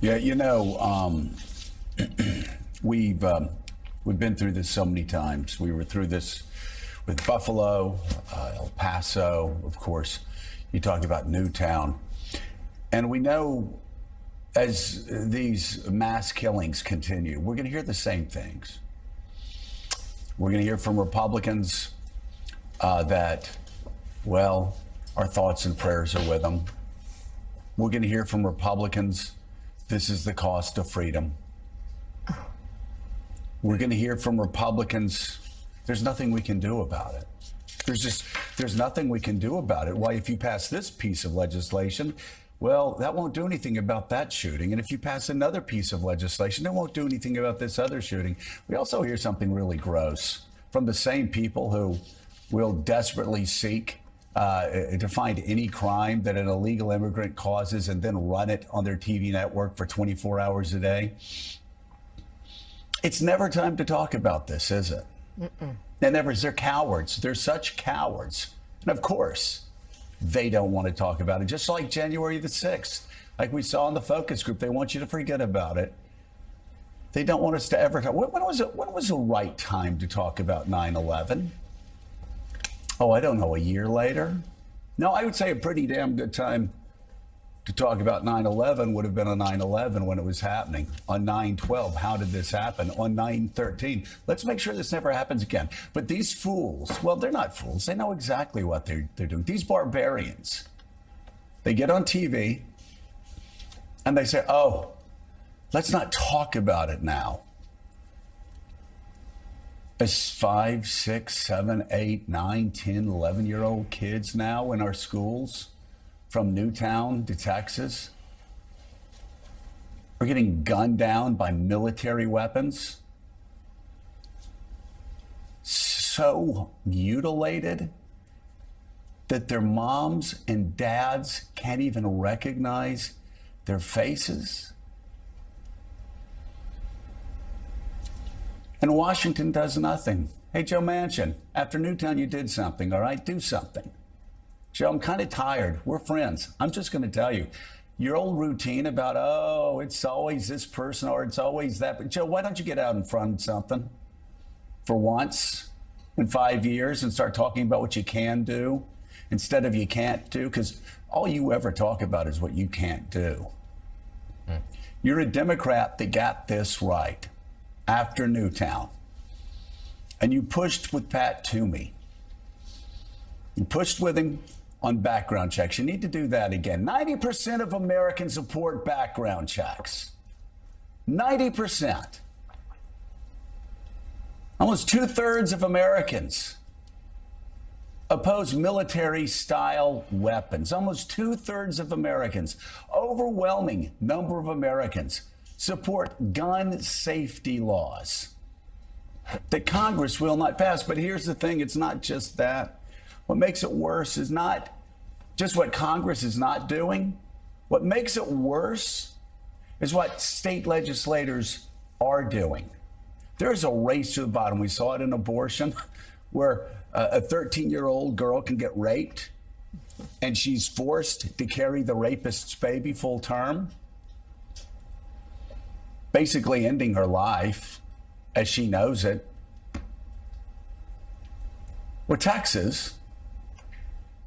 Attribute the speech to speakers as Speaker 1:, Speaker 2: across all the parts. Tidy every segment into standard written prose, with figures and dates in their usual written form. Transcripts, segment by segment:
Speaker 1: Yeah, we've been through this so many times. We were through this with Buffalo, El Paso, of course. You talked about Newtown. And we know as these mass killings continue, we're going to hear the same things. We're going to hear from Republicans that, well, our thoughts and prayers are with them. We're going to hear from Republicans, this is the cost of freedom. We're going to hear from Republicans, there's nothing we can do about it. There's nothing we can do about it. Why, if you pass this piece of legislation, well, that won't do anything about that shooting. And if you pass another piece of legislation, it won't do anything about this other shooting. We also hear something really gross from the same people who will desperately seek to find any crime that an illegal immigrant causes and then run it on their TV network for 24 hours a day. It's never time to talk about this, is it? And never is. They're cowards. They're such cowards. And of course, they don't want to talk about it. Just like January the 6th, like we saw in the focus group, they want you to forget about it. They don't want us to ever talk. When was the right time to talk about 9/11? Oh, I don't know, a year later? No, I would say a pretty damn good time to talk about 9/11 would have been on 9/11 when it was happening. On 9/12, how did this happen? On 9/13, let's make sure this never happens again. But these fools, well, they're not fools. They know exactly what they're doing. These barbarians, they get on TV and they say, oh, let's not talk about it now. As 5, 6, 7, 8, 9, 10, 11-year-old kids now in our schools from Newtown to Texas are getting gunned down by military weapons, so mutilated that their moms and dads can't even recognize their faces. And Washington does nothing. Hey, Joe Manchin, after Newtown, you did something, all right? Do something. Joe, I'm kind of tired. We're friends. I'm just going to tell you, your old routine about, oh, it's always this person or it's always that. But Joe, why don't you get out in front of something for once in 5 years and start talking about what you can do instead of you can't do? Because all you ever talk about is what you can't do. You're a Democrat that got this right after Newtown. And you pushed with Pat Toomey. You pushed with him on background checks. You need to do that again. 90% of Americans support background checks. 90%. Almost 2/3 of Americans oppose military-style weapons. Almost 2/3 of Americans, overwhelming number of Americans, support gun safety laws that Congress will not pass. But here's the thing, it's not just that. What makes it worse is not just what Congress is not doing. What makes it worse is what state legislators are doing. There is a race to the bottom. We saw it in abortion, where a 13-year-old girl can get raped and she's forced to carry the rapist's baby full term, basically ending her life as she knows it. Well, Texas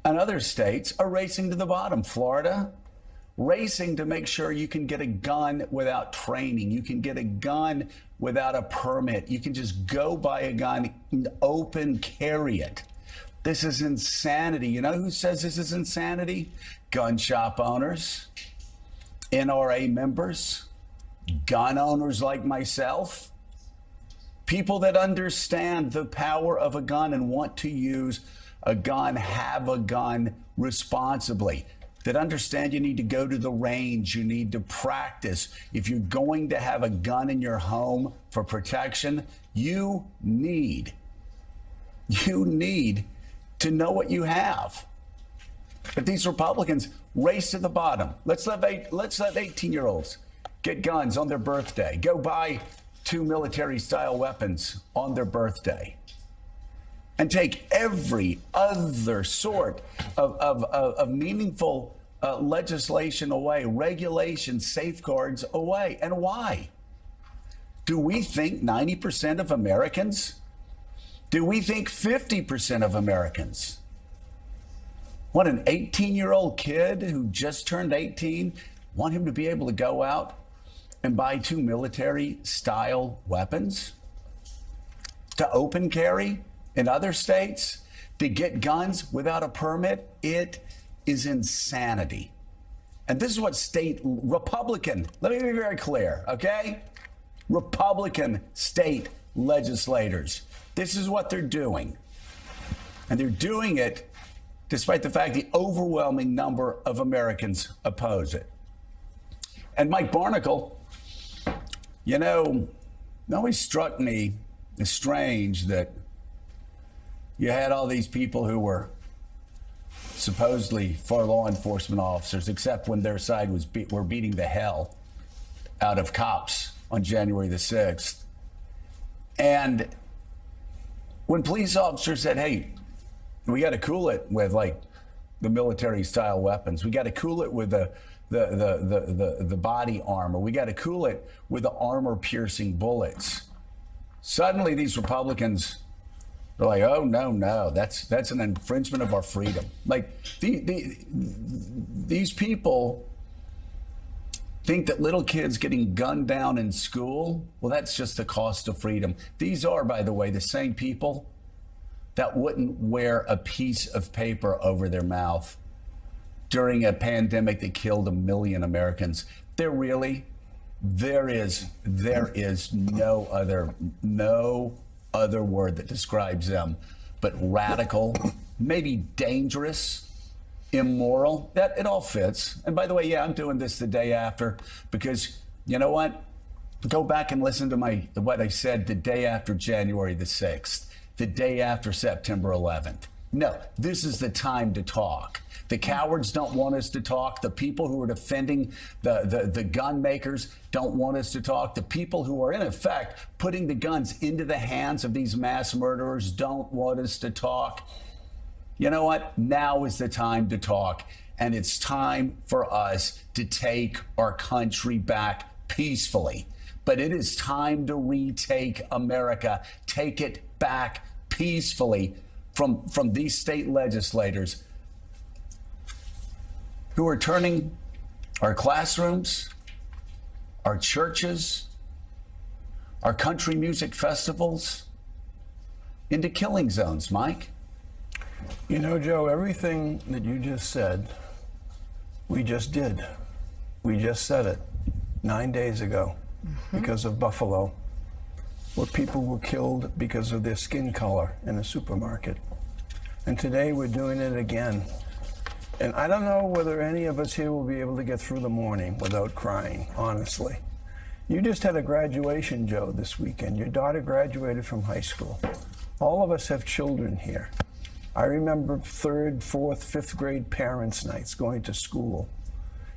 Speaker 1: and other states are racing to the bottom. Florida, racing to make sure you can get a gun without training. You can get a gun without a permit. You can just go buy a gun and open carry it. This is insanity. You know who says this is insanity? Gun shop owners, NRA members, gun owners like myself, people that understand the power of a gun and want to use a gun, have a gun responsibly, that understand you need to go to the range, you need to practice. If you're going to have a gun in your home for protection, you need to know what you have. But these Republicans race to the bottom. Let's let 18-year-olds get guns on their birthday, go buy 2 military-style weapons on their birthday, and take every other sort of meaningful legislation away, regulation, safeguards away. And why? Do we think 90% of Americans? Do we think 50% of Americans? What, an 18-year-old kid who just turned 18, want him to be able to go out and buy 2 military-style weapons? To open carry in other states? To get guns without a permit? It is insanity. And this is what state Republican, let me be very clear, okay? Republican state legislators, this is what they're doing. And they're doing it despite the fact the overwhelming number of Americans oppose it. And Mike Barnacle, you know, it always struck me as strange that you had all these people who were supposedly for law enforcement officers, except when their side was were beating the hell out of cops on January the 6th. And when police officers said, hey, we got to cool it with like the military style weapons. We got to cool it with the body armor. We got to cool it with the armor piercing bullets. Suddenly these Republicans are like, oh, no, that's an infringement of our freedom. Like these people think that little kids getting gunned down in school, well, that's just the cost of freedom. These are, by the way, the same people that wouldn't wear a piece of paper over their mouth during a pandemic that killed 1 million Americans. There is no other word that describes them but radical, maybe dangerous, immoral. That it all fits. And by the way, yeah, I'm doing this the day after because you know what? Go back and listen to what I said the day after January the 6th, the day after September 11th. No, this is the time to talk. The cowards don't want us to talk. The people who are defending the gun makers don't want us to talk. The people who are, in effect, putting the guns into the hands of these mass murderers don't want us to talk. You know what? Now is the time to talk. And it's time for us to take our country back peacefully. But it is time to retake America. Take it back peacefully from these state legislators who are turning our classrooms, our churches, our country music festivals into killing zones, Mike.
Speaker 2: You know, Joe, everything that you just said, we just did. We just said it 9 days ago because of Buffalo, where people were killed because of their skin color in a supermarket. And today we're doing it again. And I don't know whether any of us here will be able to get through the morning without crying, honestly. You just had a graduation, Joe, this weekend. Your daughter graduated from high school. All of us have children here. I remember 3rd, 4th, 5th grade parents' nights going to school.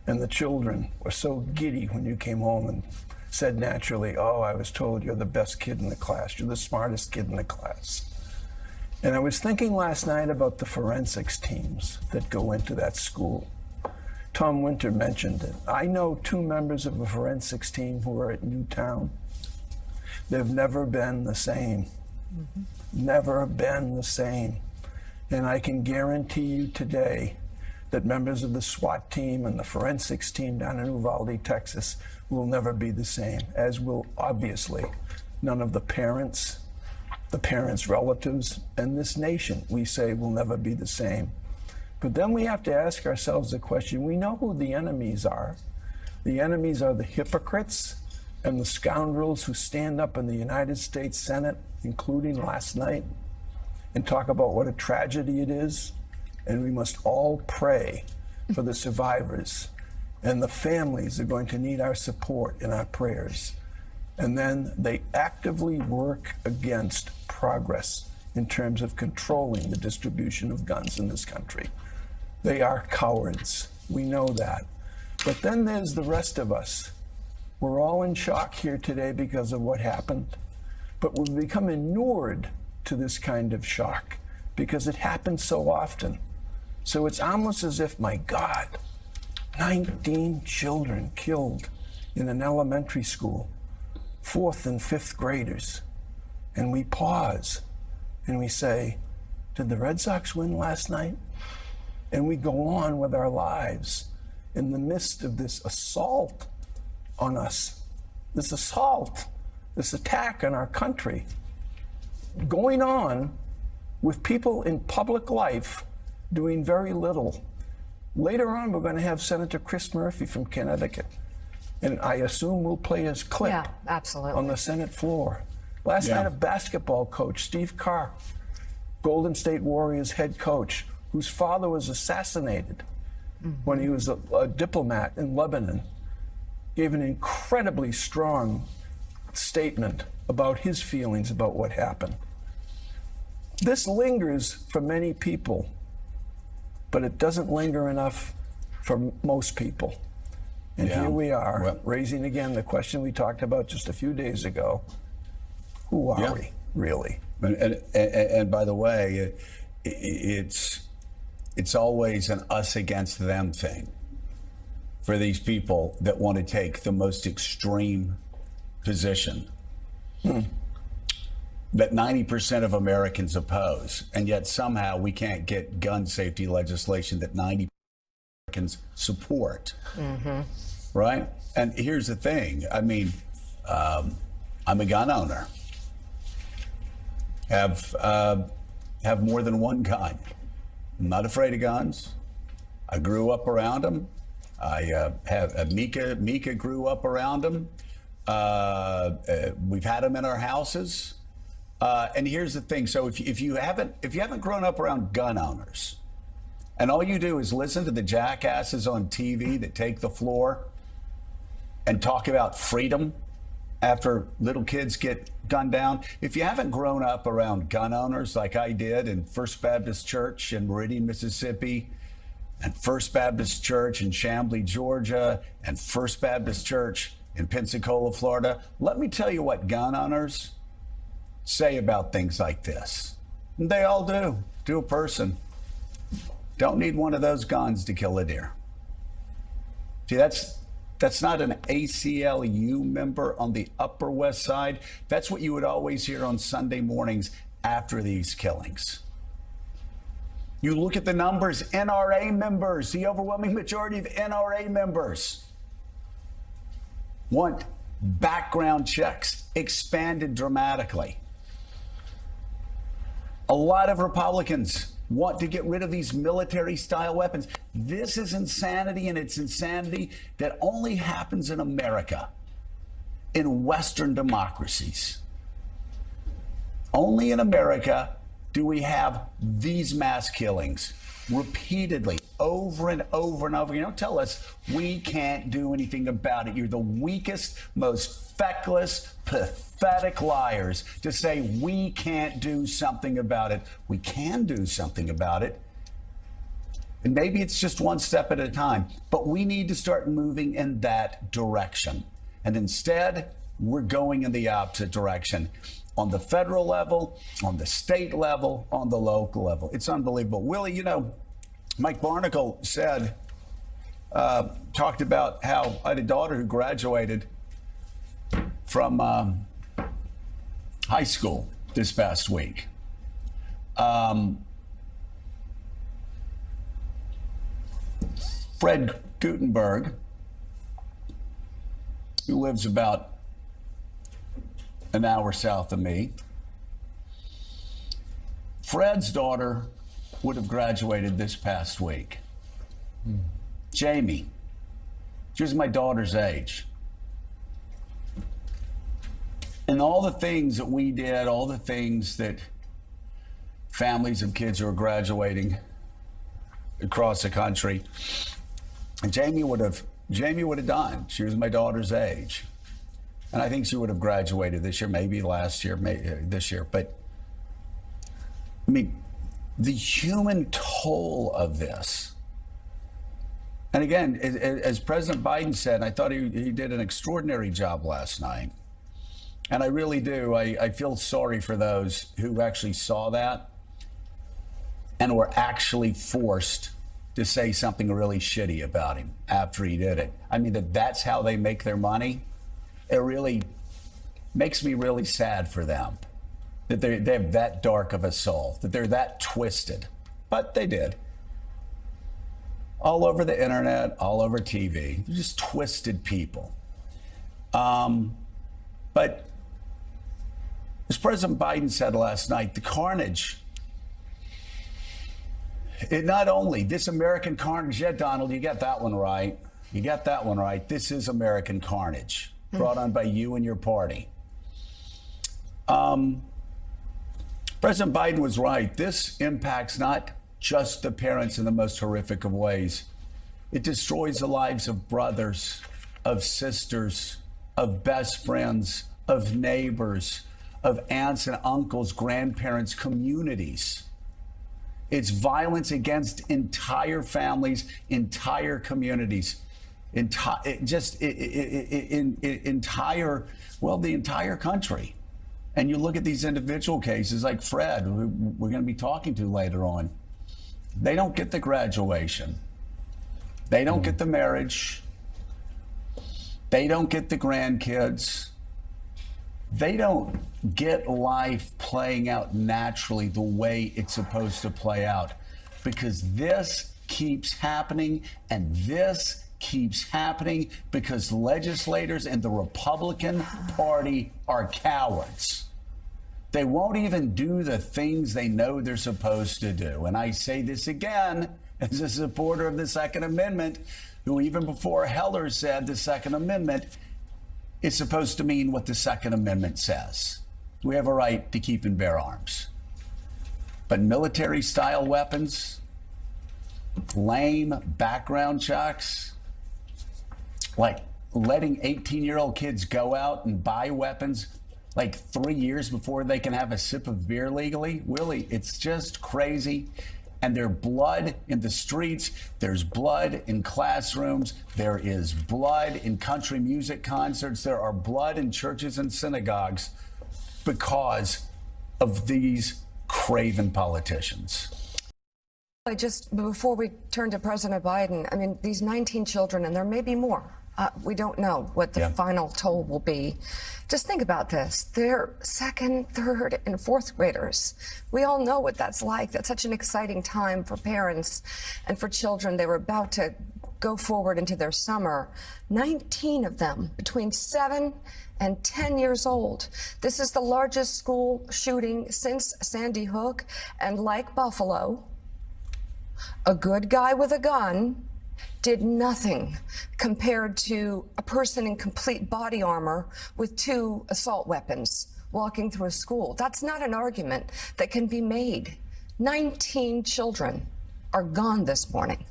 Speaker 2: And the children were so giddy when you came home and said naturally, oh, I was told you're the best kid in the class. You're the smartest kid in the class. And I was thinking last night about the forensics teams that go into that school. Tom Winter mentioned it. I know 2 members of a forensics team who are at Newtown. They've never been the same. Never been the same. And I can guarantee you today that members of the SWAT team and the forensics team down in Uvalde, Texas, will never be the same, as will obviously none of the parents' relatives, and this nation, we say, will never be the same. But then we have to ask ourselves the question, we know who the enemies are. The enemies are the hypocrites and the scoundrels who stand up in the United States Senate, including last night, and talk about what a tragedy it is. And we must all pray for the survivors. And the families are going to need our support and our prayers. And then they actively work against progress in terms of controlling the distribution of guns in this country. They are cowards. We know that. But then there's the rest of us. We're all in shock here today because of what happened. But we've become inured to this kind of shock because it happens so often. So it's almost as if, my God, 19 children killed in an elementary school, 4th and 5th graders. And we pause and we say, did the Red Sox win last night? And we go on with our lives in the midst of this assault on us, this assault, this attack on our country, going on with people in public life doing very little. Later on, we're going to have Senator Chris Murphy from Connecticut, and I assume we'll play his clip on the Senate floor. Last night, a basketball coach, Steve Kerr, Golden State Warriors head coach, whose father was assassinated when he was a diplomat in Lebanon, gave an incredibly strong statement about his feelings about what happened. This lingers for many people, but it doesn't linger enough for most people. And here we are, raising again the question we talked about just a few days ago. Who are we, really?
Speaker 1: And by the way, it's always an us against them thing for these people that want to take the most extreme position that 90% of Americans oppose, and yet somehow we can't get gun safety legislation that 90% of Americans support. Right? And here's the thing. I mean, I'm a gun owner. Have more than one gun. I'm not afraid of guns. I grew up around them. I have Mika grew up around them. We've had them in our houses. And here's the thing. So if you haven't grown up around gun owners, and all you do is listen to the jackasses on TV that take the floor and talk about freedom after little kids get gunned down. If you haven't grown up around gun owners like I did in First Baptist Church in Meridian, Mississippi, and First Baptist Church in Chamblee, Georgia, and First Baptist Church in Pensacola, Florida, let me tell you what gun owners say about things like this. And they all do, to a person. Don't need one of those guns to kill a deer. See, that's not an ACLU member on the Upper West Side. That's what you would always hear on Sunday mornings after these killings. You look at the numbers, NRA members, the overwhelming majority of NRA members want background checks expanded dramatically. A lot of Republicans want to get rid of these military-style weapons. This is insanity, and it's insanity that only happens in America, in Western democracies. Only in America do we have these mass killings repeatedly, over and over and over. You don't tell us we can't do anything about it. You're the weakest, most feckless, pathetic liars to say we can't do something about it. We can do something about it. And maybe it's just one step at a time, but we need to start moving in that direction. And instead, we're going in the opposite direction. On the federal level, on the state level, on the local level. It's unbelievable. Willie, you know, Mike Barnacle said, talked about how I had a daughter who graduated from high school this past week. Fred Gutenberg, who lives about an hour south of me. Fred's daughter would have graduated this past week. Jamie, she was my daughter's age. And all the things that we did, all the things that families of kids who are graduating across the country, and Jamie would have done. She was my daughter's age. And I think she would have graduated this year, maybe last year, this year. But, I mean, the human toll of this. And again, as President Biden said, and I thought he did an extraordinary job last night. And I really do. I feel sorry for those who actually saw that and were actually forced to say something really shitty about him after he did it. I mean, that's how they make their money. It really makes me really sad for them that they have that dark of a soul, that they're that twisted. But they did. All over the internet, all over TV. They're just twisted people. But as President Biden said last night, the carnage, it not only, this American carnage, yeah, Donald, you got that one right. You got that one right. This is American carnage brought on by you and your party. President Biden was right. This impacts not just the parents in the most horrific of ways. It destroys the lives of brothers, of sisters, of best friends, of neighbors, of aunts and uncles, grandparents, communities. It's violence against entire families, entire communities, the entire country. And you look at these individual cases like Fred, who we're going to be talking to later on. They don't get the graduation. They don't get the marriage. They don't get the grandkids. They don't get life playing out naturally the way it's supposed to play out, because this keeps happening, and this keeps happening because legislators in the Republican Party are cowards. They won't even do the things they know they're supposed to do. And I say this again as a supporter of the Second Amendment, who even before Heller said the Second Amendment is supposed to mean what the Second Amendment says. We have a right to keep and bear arms. But military-style weapons, lame background checks, like letting 18-year-old kids go out and buy weapons like 3 years before they can have a sip of beer legally. Willie, it's just crazy. And there's blood in the streets. There's blood in classrooms. There is blood in country music concerts. There are blood in churches and synagogues because of these craven politicians.
Speaker 3: Just before we turn to President Biden, I mean, these 19 children, and there may be more. We don't know what the final toll will be. Just think about this. They're second, third, and fourth graders. We all know what that's like. That's such an exciting time for parents and for children. They were about to go forward into their summer. 19 of them between 7 and 10 years old. This is the largest school shooting since Sandy Hook. And like Buffalo, a good guy with a gun did nothing compared to a person in complete body armor with 2 assault weapons walking through a school. That's not an argument that can be made. 19 children are gone this morning.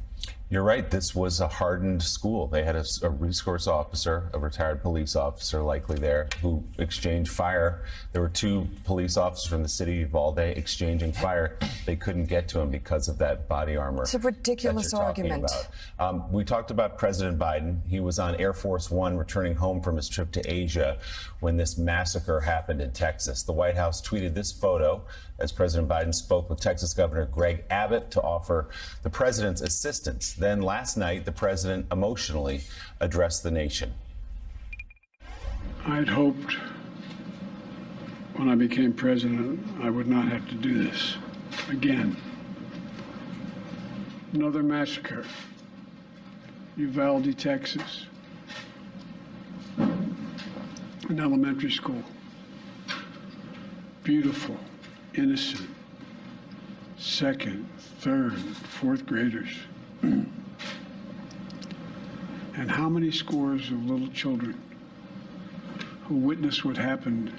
Speaker 4: You're right. This was a hardened school. They had a resource officer, a retired police officer likely there, who exchanged fire. There were 2 police officers from the city of Uvalde exchanging fire. They couldn't get to him because of that body armor.
Speaker 3: It's a ridiculous argument.
Speaker 4: We talked about President Biden. He was on Air Force One returning home from his trip to Asia when this massacre happened in Texas. The White House tweeted this photo as President Biden spoke with Texas Governor Greg Abbott to offer the president's assistance. Then last night, the president emotionally addressed the nation.
Speaker 5: I'd hoped when I became president, I would not have to do this again. Another massacre, Uvalde, Texas, an elementary school, beautiful, innocent, second, third, fourth graders. And how many scores of little children who witnessed what happened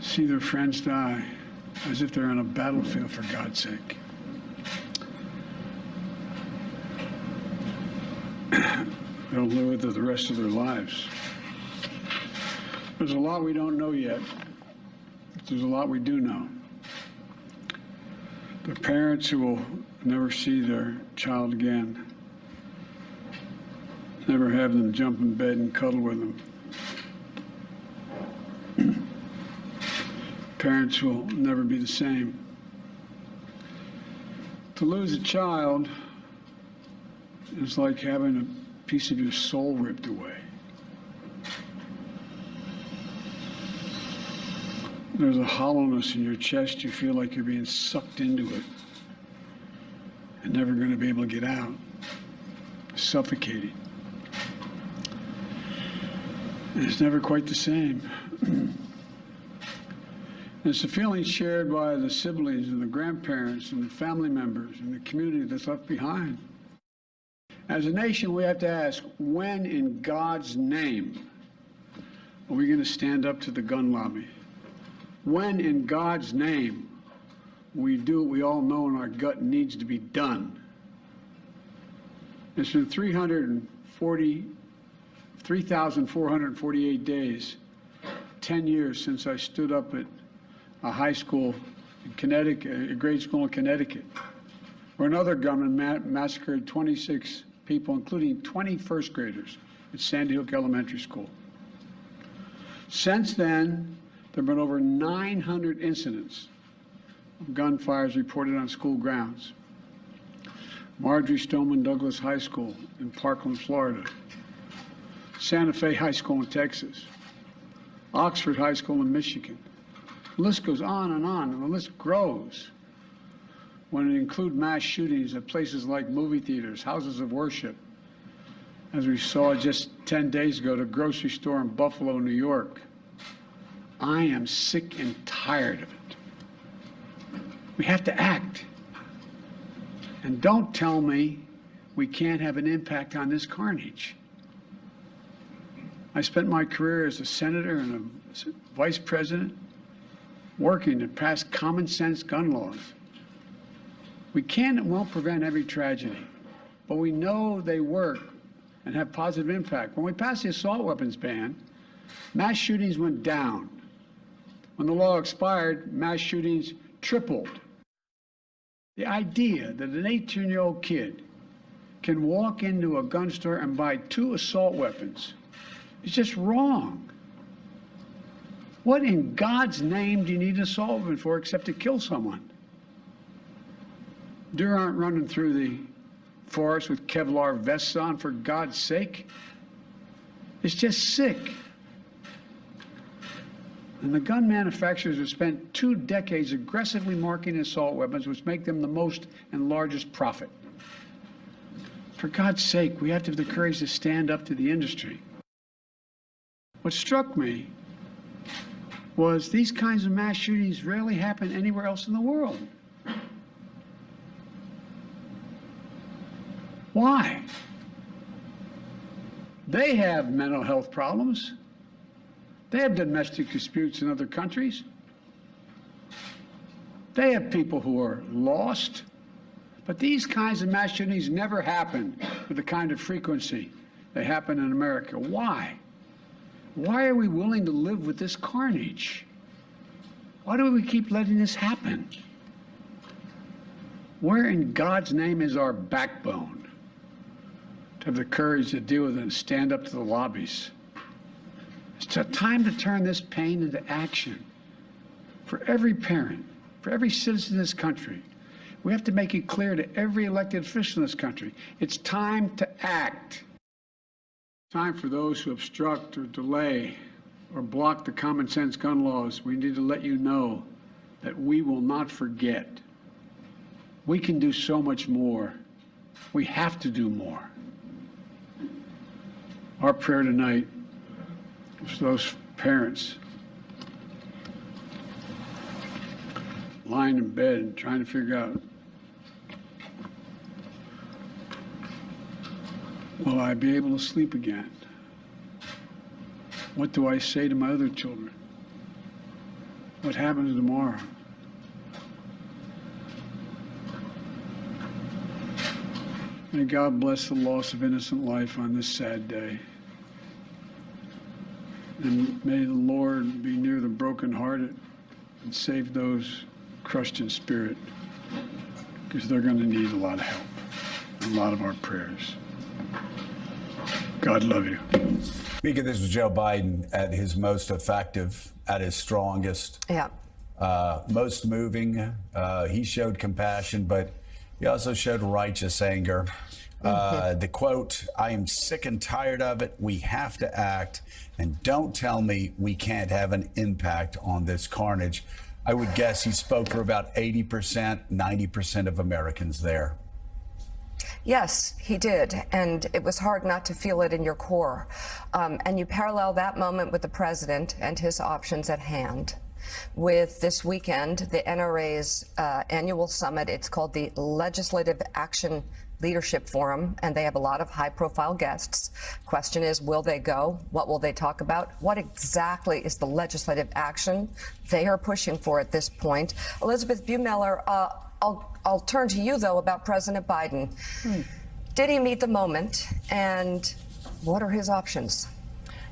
Speaker 5: see their friends die as if they're on a battlefield, for God's sake. They'll live with it the rest of their lives. There's a lot we don't know yet. There's a lot we do know. The parents who will never see their child again, never have them jump in bed and cuddle with them. Parents will never be the same. To lose a child is like having a piece of your soul ripped away. There's a hollowness in your chest. You feel like you're being sucked into it and never going to be able to get out. Suffocating. And it's never quite the same. It's a feeling shared by the siblings and the grandparents and the family members and the community that's left behind. As a nation, we have to ask, when in God's name are we going to stand up to the gun lobby? When in God's name we do what we all know in our gut needs to be done? It's been 3,448 days, 10 years since I stood up at a high school in Connecticut, a grade school in Connecticut, where another gunman massacred 26 people, including 20 first graders at Sandy Hook Elementary School. Since then, there have been over 900 incidents of gunfires reported on school grounds. Marjorie Stoneman Douglas High School in Parkland, Florida. Santa Fe High School in Texas. Oxford High School in Michigan. The list goes on, and the list grows when it includes mass shootings at places like movie theaters, houses of worship, as we saw just 10 days ago at a grocery store in Buffalo, New York. I am sick and tired of it. We have to act. And don't tell me we can't have an impact on this carnage. I spent my career as a senator and a vice president working to pass common sense gun laws. We can and won't prevent every tragedy, but we know they work and have positive impact. When we passed the assault weapons ban, mass shootings went down. When the law expired, mass shootings tripled. The idea that an 18-year-old kid can walk into a gun store and buy 2 assault weapons is just wrong. What in God's name do you need an assault weapon for except to kill someone? Deer aren't running through the forest with Kevlar vests on, for God's sake. It's just sick. And the gun manufacturers have spent 2 decades aggressively marketing assault weapons, which make them the most and largest profit. For God's sake, we have to have the courage to stand up to the industry. What struck me was these kinds of mass shootings rarely happen anywhere else in the world. Why? They have mental health problems. They have domestic disputes in other countries. They have people who are lost. But these kinds of mass shootings never happen with the kind of frequency they happen in America. Why? Why are we willing to live with this carnage? Why do we keep letting this happen? Where in God's name is our backbone to have the courage to deal with it and stand up to the lobbies? It's a time to turn this pain into action. For every parent, for every citizen in this country, we have to make it clear to every elected official in this country, it's time to act. Time for those who obstruct or delay or block the common sense gun laws. We need to let you know that we will not forget. We can do so much more. We have to do more. Our prayer tonight is for those parents lying in bed and trying to figure out, will I be able to sleep again? What do I say to my other children? What happens tomorrow? May God bless the loss of innocent life on this sad day. And may the Lord be near the brokenhearted and save those crushed in spirit, because they're going to need a lot of help, and a lot of our prayers. God love you.
Speaker 1: Speaker, this was Joe Biden at his most effective, at his strongest,
Speaker 3: Yeah.
Speaker 1: most moving. He showed compassion, but He also showed righteous anger. The quote, "I am sick and tired of it. We have to act. And don't tell me we can't have an impact on this carnage." I would guess he spoke for about 80%, 90% of Americans there.
Speaker 3: Yes, he did. And it was hard not to feel it in your core. And you parallel that moment with the president and his options at hand with this weekend, the NRA's annual summit. It's called the Legislative Action Leadership Forum, and they have a lot of high-profile guests. Question is, will they go? What will they talk about? What exactly is the legislative action they are pushing for at this point? Elizabeth Buehmeller, I'll turn to you, though, about President Biden. Did he meet the moment, and what are his options?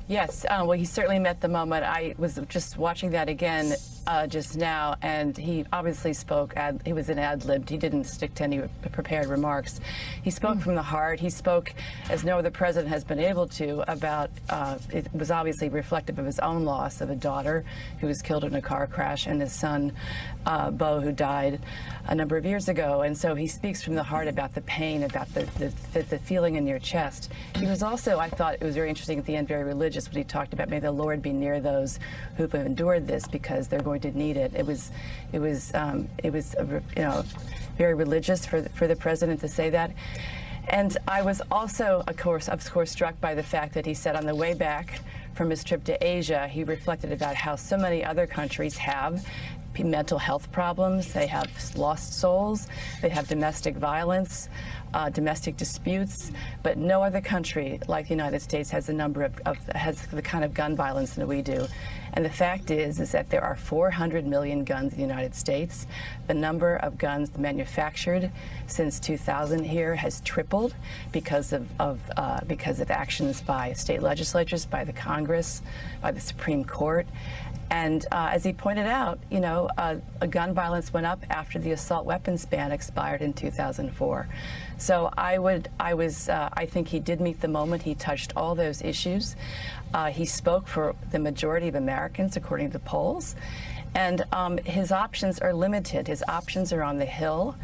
Speaker 6: Yes, well, he certainly met the moment. I was just watching that again just now, and he obviously spoke. He was an ad-libbed. He didn't stick to any prepared remarks. He spoke from the heart. He spoke, as no other president has been able to, about. It was obviously reflective of his own loss of a daughter who was killed in a car crash, and his son, Bo, who died a number of years ago. And so he speaks from the heart about the pain, about the feeling in your chest. He was also, I thought it was very interesting at the end, very religious when he talked about, may the Lord be near those who've endured this, because they're going to need it. It was very religious for the president to say that. And I was also, of course, struck by the fact that he said on the way back from his trip to Asia, he reflected about how so many other countries have mental health problems, they have lost souls, they have domestic violence, domestic disputes, but no other country like the United States has has the kind of gun violence that we do. And the fact is that there are 400 million guns in the United States. The number of guns manufactured since 2000 here has tripled because of actions by state legislatures, by the Congress, by the Supreme Court. And as he pointed out, gun violence went up after the assault weapons ban expired in 2004. So I think he did meet the moment. He touched all those issues. He spoke for the majority of Americans, according to polls. And his options are limited. His options are on the Hill.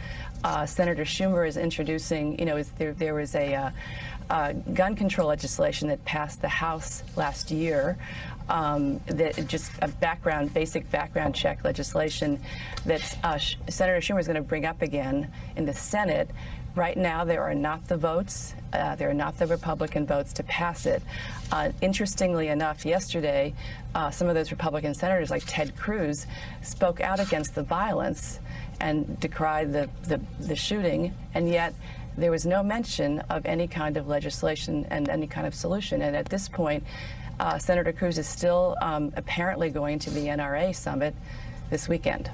Speaker 6: Senator Schumer is introducing, there was a gun control legislation that passed the House last year. That just a basic background check legislation that Senator Schumer is going to bring up again in the Senate. Right now, there are not the votes. There are not the Republican votes to pass it. Interestingly enough, yesterday, some of those Republican senators, like Ted Cruz, spoke out against the violence and decried the shooting, and yet there was no mention of any kind of legislation and any kind of solution. And at this point, Senator Cruz is still apparently going to the NRA summit this weekend.